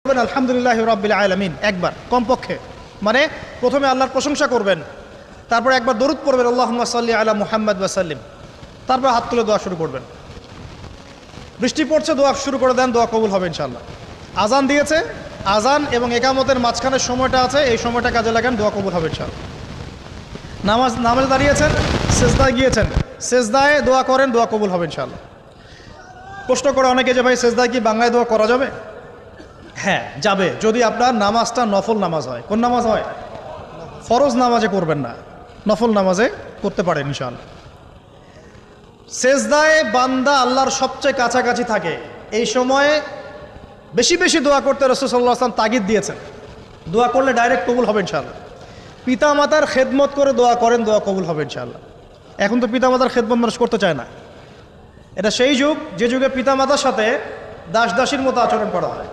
আলহামদুলিল্লাহ রাব্বিল আলামিন একবার কমপক্ষে, মানে প্রথমে আল্লাহর প্রশংসা করবেন, তারপর একবার দরুদ পড়বেন আল্লাহুম্মা সাল্লি আলা মুহাম্মাদ ওয়া সাল্লিম, তারপর হাত তুলে দোয়া শুরু করবেন। বৃষ্টি পড়ছে, দোয়া শুরু করে দেন, দোয়া কবুল হবে ইনশাআল্লাহ। আজান দিয়েছে, আজান এবং একামতের মাঝখানের সময়টা আছে, এই সময়টা কাজে লাগান, দোয়া কবুল হবে ইনশাআল্লাহ। নামাজে দাঁড়িয়েছেন, সেজদায় গিয়েছেন, সেজদায় দোয়া করেন, দোয়া কবুল হবে ইনশাআল্লাহ। প্রশ্ন করে অনেকে যে ভাই সেজদায় কি বাংলায় দোয়া করা যাবে? হ্যাঁ যাবে, যদি আপনার নামাজটা নফল নামাজ হয়। কোন নামাজ হয়? ফরজ নামাজে করবেন না, নফল নামাজে করতে পারেন ইনশাআল্লাহ। সেজদায় বান্দা আল্লাহর সবচেয়ে কাছাকাছি থাকে, এই সময়ে বেশি বেশি দোয়া করতে রাসূল সাল্লাল্লাহু আলাইহি ওয়াসাল্লাম তাগিদ দিয়েছেন। দোয়া করলে ডাইরেক্ট কবুল হবে ইনশাআল্লাহ। পিতা মাতার খেদমত করে দোয়া করেন, দোয়া কবুল হবে ইনশাআল্লাহ। এখন তো পিতা মাতার খেদমত মানুষ করতে চায় না। এটা সেই যুগ যে যুগে পিতা মাতার সাথে দাস দাসীর মতো আচরণ করা হয়।